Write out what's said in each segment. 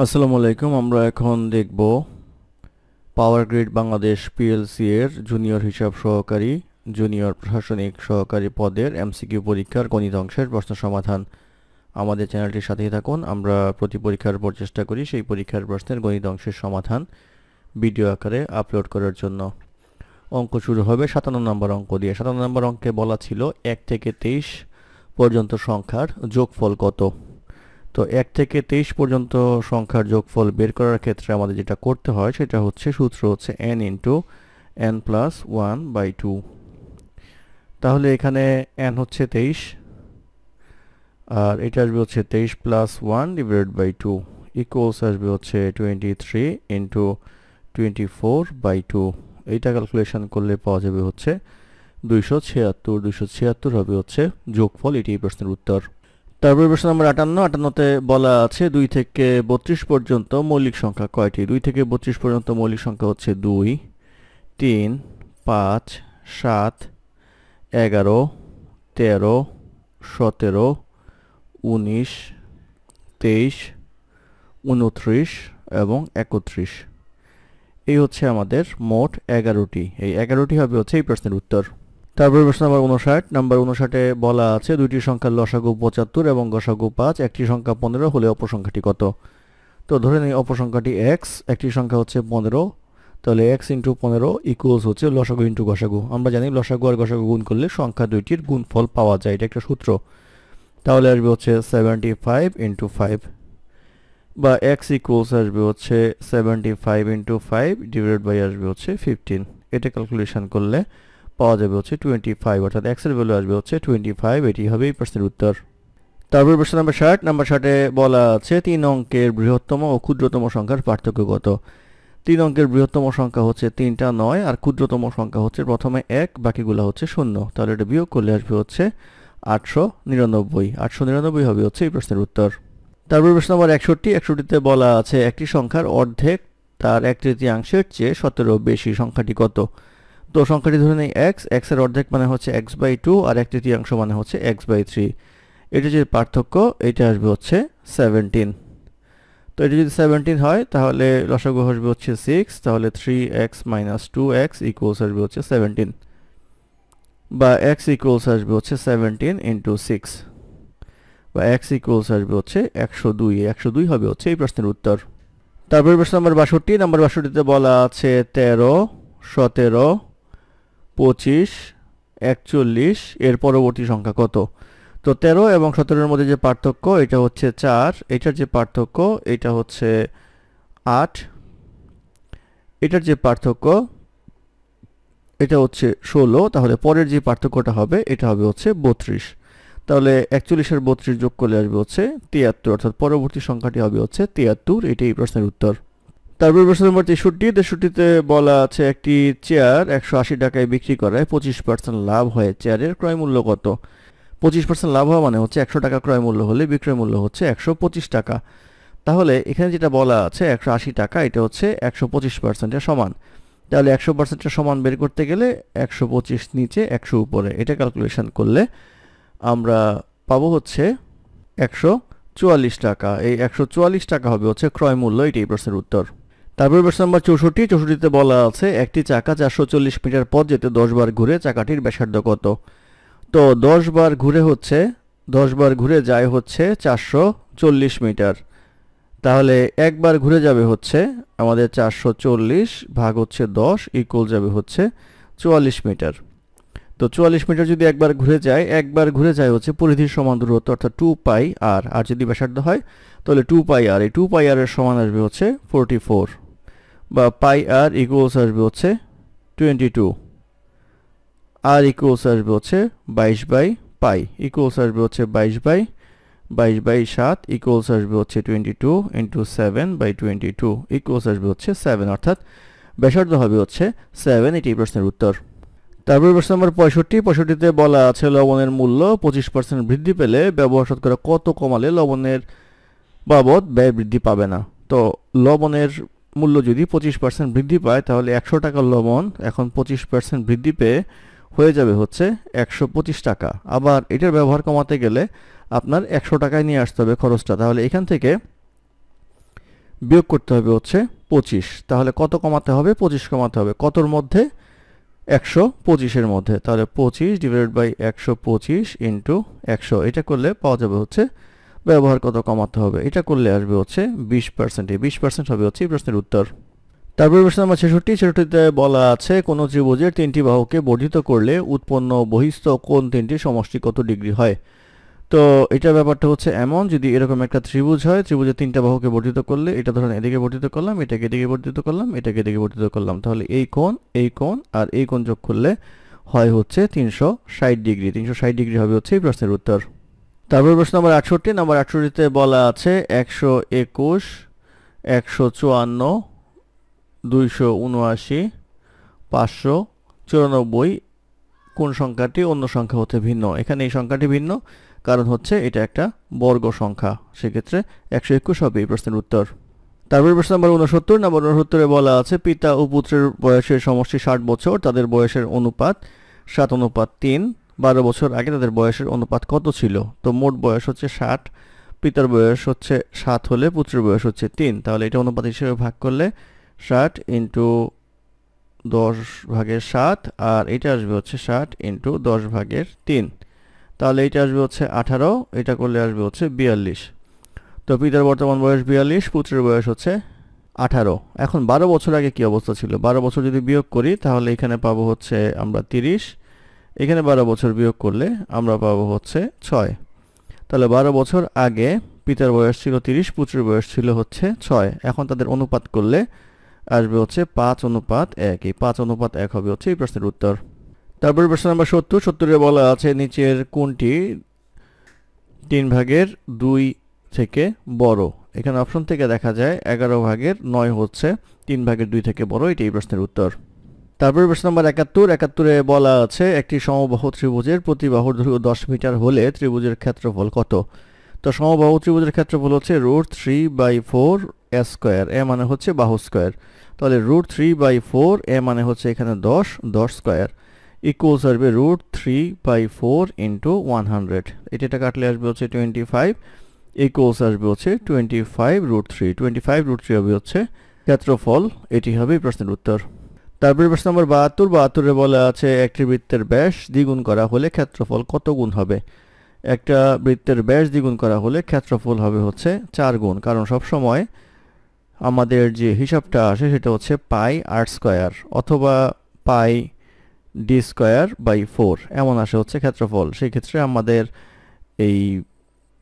আসসালামু আলাইকুম। আমরা এখন দেখব পাওয়ার গ্রিড বাংলাদেশ পিএলসি এর জুনিয়র হিসাব সহকারী, জুনিয়র প্রশাসনিক সহকারী পদের এমসিকিউ পরীক্ষার গণিত অংশের প্রশ্ন সমাধান। আমাদের চ্যানেলটির সাথেই থাকুন। আমরা প্রতি পরীক্ষার পর চেষ্টা করি সেই পরীক্ষার প্রশ্নের গণিত অংশের সমাধান ভিডিও আকারে আপলোড করার জন্য। অঙ্ক শুরু হবে 57 নম্বর অঙ্ক দিয়ে। 57 নম্বর অঙ্কে বলা ছিল 1 থেকে 23 পর্যন্ত সংখ্যার যোগফল কত। তো 1 থেকে 23 পর্যন্ত সংখ্যার যোগফল বের করার ক্ষেত্রে আমাদের যেটা করতে হয় সেটা হচ্ছে সূত্র হচ্ছে n ইন্টু n প্লাস 1/2। তাহলে এখানে n হচ্ছে 23 আর এটা আসবে হচ্ছে 23 প্লাস 1 ডিভাইডেড বাই 2 ইকুয়ালস আসবে হচ্ছে 23 ইন্টু 24/2। এইটা ক্যালকুলেশন করলে পাওয়া যাবে হচ্ছে 276 হবে হচ্ছে যোগফল। এটি এই প্রশ্নের উত্তর। তারপর প্রশ্ন নম্বর 58তে বলা আছে 2 থেকে 32 পর্যন্ত মৌলিক সংখ্যা কয়টি। 2 থেকে 32 পর্যন্ত মৌলিক সংখ্যা হচ্ছে 2, 3, 5, 7, 11, 13, 17, 19, 23, 29 এবং 31। এই হচ্ছে আমাদের মোট 11টি। এই 11টি হবে হচ্ছে এই প্রশ্নের উত্তর। তারপর প্রশ্ন নাম্বার 59। নাম্বার 59-এ বলা আছে দুইটি সংখ্যার লসাগু 75 এবং গসাগু 5, একটি সংখ্যা 15 হলে অপর সংখ্যাটি কত। তো ধরে নিই অপর সংখ্যাটি x, একটি সংখ্যা হচ্ছে 15, তাহলে x ইন্টু 15 ইকুয়ালস হচ্ছে লসাগু ইন্টু গসাগু। আমরা জানি লসাগু আর গসাগু গুণ করলে সংখ্যা দুইটির গুণফল পাওয়া যায়, এটা একটা সূত্র। তাহলে আসবে হচ্ছে 75 ইন্টু 5 বা x ইকুয়ালস আসবে হচ্ছে 75 ইন্টু 5 ডিভাইডেড বাই আসবে হচ্ছে 15। এটা ক্যালকুলেশন করলে পাওয়া যাবে হচ্ছে 25, অর্থাৎ x এর ভ্যালু আসবে হচ্ছে 25। এটি হবে এই প্রশ্নের উত্তর। তারপর প্রশ্ন নাম্বার 60। নাম্বার 60-এ বলা আছে 3 অঙ্কের বৃহত্তম ও ক্ষুদ্রতম সংখ্যার পার্থক্য কত। 3 অঙ্কের বৃহত্তম সংখ্যা হচ্ছে 3টা 9 আর ক্ষুদ্রতম সংখ্যা হচ্ছে প্রথমে 1 বাকিগুলো হচ্ছে 0। তাহলে এটা বিয়োগ করলে আসবে হচ্ছে 899। 899 হবে হচ্ছে এই প্রশ্নের উত্তর। তারপর প্রশ্ন নাম্বার 61। 61তে বলা আছে একটি সংখ্যার অর্ধেক তার 1/3 চেয়ে 17 বেশি, সংখ্যাটি কত। তো সংখ্যাটি ধরে নেই x, x এর অর্ধেক মানে হচ্ছে x/2 আর 1/3 মানে হচ্ছে x/3। এটা যে পার্থক্য এটা আসবে হচ্ছে 17। তো এটা যদি 17 হয় তাহলে লসাগু আসবে হচ্ছে 6, তাহলে 3x মাইনাস 2x ইকুয়ালস আসবে হচ্ছে 17 বা x ইকুয়ালস আসবে হচ্ছে 17 ইন্টু 6 বা x ইকুয়ালস আসবে হচ্ছে 102। 102 হবে হচ্ছে এই প্রশ্নের উত্তর। তারপরে প্রশ্ন নাম্বার 62। নাম্বার 62তে বলা আছে 13, 17, 25, 41 এর পরবর্তী সংখ্যা কত। তো 13 এবং 17-এর মধ্যে যে পার্থক্য এটা হচ্ছে 4, এটার যে পার্থক্য এটা হচ্ছে 8, এটার যে পার্থক্য এটা হচ্ছে 16, তাহলে পরের যে পার্থক্যটা হবে এটা হবে হচ্ছে 32। তাহলে 41 এর 32 যোগ করলে আসবে হচ্ছে 73, অর্থাৎ পরবর্তী সংখ্যাটি হবে হচ্ছে 73। এটাই এই প্রশ্নের উত্তর। তারপর প্রশ্ন নম্বর 63। 63-তে বলা আছে একটি চেয়ার 180 টাকায় বিক্রি করায় 25% লাভ হয়, চেয়ারের ক্রয় মূল্য কত। 25% লাভ হওয়া মানে হচ্ছে 100 টাকা ক্রয় মূল্য হলে বিক্রয় মূল্য হচ্ছে 125 টাকা। তাহলে এখানে যেটা বলা আছে 180 টাকা, এটা হচ্ছে 125%-এর সমান। তাহলে 100%-এর সমান বের করতে গেলে 125 নিচে 100 উপরে, এটা ক্যালকুলেশন করলে আমরা পাবো হচ্ছে 144 টাকা। এই 144 টাকা হবে হচ্ছে ক্রয় মূল্য। এটাই প্রশ্নের উত্তর। তারপর প্রশ্ন নম্বর 64। 64-তে বলা আছে একটি চাকা 440 মিটার পথ যেতে 10 বার ঘুরে চাকাটির ব্যাসার্ধ কত। তো 10 বার ঘুরে যায় হচ্ছে 440 মিটার। তাহলে একবার ঘুরে যাবে হচ্ছে আমাদের 440 ভাগ হচ্ছে 10 ইকুয়াল যাবে হচ্ছে 44 মিটার। তো 44 মিটার যদি একবার ঘুরে যায় হচ্ছে পরিধির সমান দূরত্ব, অর্থাৎ 2 পাই আর। আর যদি ব্যাসার্ধ হয় তাহলে 2 পাই আর। এই 2 পাই আর এর সমান আসবে হচ্ছে 44 বা পাই আর ইকুয়ালস আসবে হচ্ছে 22। আর ইকুয়ালস আসবে হচ্ছে 22/পাই ইকুয়ালস আসবে হচ্ছে 22/7 ইকুয়ালস আসবে হচ্ছে 22 ইন্টু 7/22 ইকুয়ালস আসবে হচ্ছে 7, অর্থাৎ ব্যাসার্ধ হবে হচ্ছে 7। এটি প্রশ্নের উত্তর। তারপর প্রশ্ন নম্বর 65। 65-তে বলা আছে লবণের মূল্য 25% বৃদ্ধি পেলে ব্যবহার শতকরা কত কমালে লবণের বাবদ ব্যয় বৃদ্ধি পাবে না। তো লবণের মূল্য যদি 25% বৃদ্ধি পায় তাহলে 100 টাকার লবণ এখন 25% বৃদ্ধি পেয়ে হয়ে যাবে হচ্ছে 125 টাকা। আবার এটার ব্যবহার কমাতে গেলে আপনার 100 টাকায় নিয়ে আসতে হবে খরচটা। তাহলে এখান থেকে বিয়োগ করতে হবে হচ্ছে 25। তাহলে কত কমাতে হবে? 25 কমাতে হবে। কতর মধ্যে? 125 মধ্যে। তাহলে 25 ডিভাইডেড বাই 125 ইন্টু 100, এটা করলে পাওয়া যাবে হচ্ছে ব্যবহার কত কমাতে হবে। এটা করলে আসবে হচ্ছে 20%। এই 20% হবে হচ্ছে এই প্রশ্নের উত্তর। তারপর প্রশ্ন নাম্বার 66তে বলা আছে কোন ত্রিভুজের তিনটি বাহুকে বর্ধিত করলে উৎপন্ন বহিস্থ কোণ তিনটির সমষ্টি কত ডিগ্রি হয়। তো এটা ব্যাপারটা হচ্ছে এমন, যদি এরকম একটা ত্রিভুজ হয়, ত্রিভুজের তিনটা বাহুকে বর্ধিত করলে, এটা ধরেন এদিকে বর্ধিত করলাম, এটাকে এদিকে বর্ধিত করলাম, এটাকে এদিকে বর্ধিত করলাম, তাহলে এই কোণ আর এই কোণ যোগ করলে হয় হচ্ছে 360 ডিগ্রি। 360 ডিগ্রি হবে হচ্ছে এই প্রশ্নের উত্তর। তারপর প্রশ্ন নাম্বার 68। নাম্বার 68তে বলা আছে 121, 154, 279, 594 কোন সংখ্যাটি অন্য সংখ্যা হতে ভিন্ন। এখানে এই সংখ্যাটি ভিন্ন কারণ হচ্ছে এটা একটা বর্গ সংখ্যা, সেক্ষেত্রে 121 হবে এই প্রশ্নের উত্তর। তারপর প্রশ্ন নাম্বার 69। নাম্বার 69-এ বলা আছে পিতা ও পুত্রের বয়সের সমষ্টি 60 বছর, তাদের বয়সের অনুপাত 7:3। 12 বছর আগে তাদের বয়সের অনুপাত কত ছিল? তো মোট বয়স হচ্ছে 60, পিতার বয়স হচ্ছে 7 হলে পুত্রের বয়স হচ্ছে 3, তাহলে এটা অনুপাত হিসেবে ভাগ করলে 60 ইন্টু 10/7, আর এটা আসবে হচ্ছে 60 ইন্টু 10/3, তাহলে এটা আসবে হচ্ছে 18, এটা করলে আসবে হচ্ছে 42। তো পিতার বর্তমান বয়স 42, পুত্রের বয়স হচ্ছে 18। এখন 12 বছর আগে কি অবস্থা ছিল? 12 বছর যদি বিয়োগ করি তাহলে এখানে পাবো হচ্ছে আমরা 30, এখানে 12 বছর বিয়োগ করলে আমরা পাবো হচ্ছে 6। তাহলে 12 বছর আগে পিতার বয়স ছিল 30, পুত্রের বয়স ছিল হচ্ছে 6। এখন তাদের অনুপাত করলে আসবে হচ্ছে 5:1। এই 5:1 হবে হচ্ছে এই প্রশ্নের উত্তর। তারপরে প্রশ্ন নাম্বার 70। 70-এ বলা আছে নিচের কোনটি 3/2 থেকে বড়। এখানে অপশন থেকে দেখা যায় 11/9 হচ্ছে 3/2 থেকে বড়, এটাই প্রশ্নের উত্তর। তারপরে প্রশ্ন নাম্বার 71। 71-এ বলা আছে একটি সমবাহু ত্রিভুজের প্রতি বাহুর দৈর্ঘ্য 10 মিটার হলে ত্রিভুজের ক্ষেত্রফল কত। তো সমবাহু ত্রিভুজের ক্ষেত্রফল হচ্ছে √3/4 স্কয়ার, এ মানে হচ্ছে বাহু স্কয়ার। তাহলে √3/4, এ মানে হচ্ছে এখানে 10 স্কয়ার, ইকুয়ালস আসবে √3/4 ইন্টু 100, এটা কাটলে আসবে হচ্ছে 25, ইকুয়ালস আসবে হচ্ছে 25√3। 25√3 হবে হচ্ছে ক্ষেত্রফল, এটি হবে প্রশ্নের উত্তর। তারপরে প্রশ্ন নম্বর 72। 72-এ বলা আছে একটি বৃত্তের ব্যাস দ্বিগুণ করা হলে ক্ষেত্রফল কত গুণ হবে। একটা বৃত্তের ব্যাস দ্বিগুণ করা হলে ক্ষেত্রফল হবে হচ্ছে 4 গুণ, কারণ সব সময় আমাদের যে হিসাবটা আসে সেটা হচ্ছে πr² অথবা πd²/4 এমন আসে হচ্ছে ক্ষেত্রফল। সেই ক্ষেত্রে আমাদের এই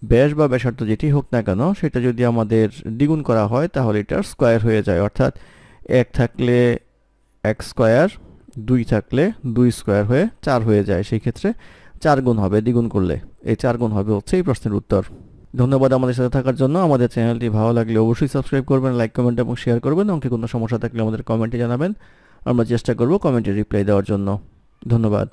ব্যাস বা ব্যাসার্ধ যেটি হোক না কেন সেটা যদি আমাদের দ্বিগুণ করা হয় তাহলে এটার স্কয়ার হয়ে যায়, অর্থাৎ 1 থাকলে 1 স্কয়ার, 2 থাকলে 2 স্কয়ার হয়ে 4 হয়ে যায়। সেই ক্ষেত্রে 4 গুণ হবে দ্বিগুণ করলে, এই 4 গুণ হবে হচ্ছে এই প্রশ্নের উত্তর। ধন্যবাদ আমাদের সাথে থাকার জন্য। আমাদের চ্যানেলটি ভালো লাগলে অবশ্যই সাবস্ক্রাইব করবেন, লাইক কমেন্ট এবং শেয়ার করবেন। অঙ্কে কোনো সমস্যা থাকলে আমাদের কমেন্টে জানাবেন, আমরা চেষ্টা করব কমেন্টে রিপ্লাই দেওয়ার জন্য। ধন্যবাদ।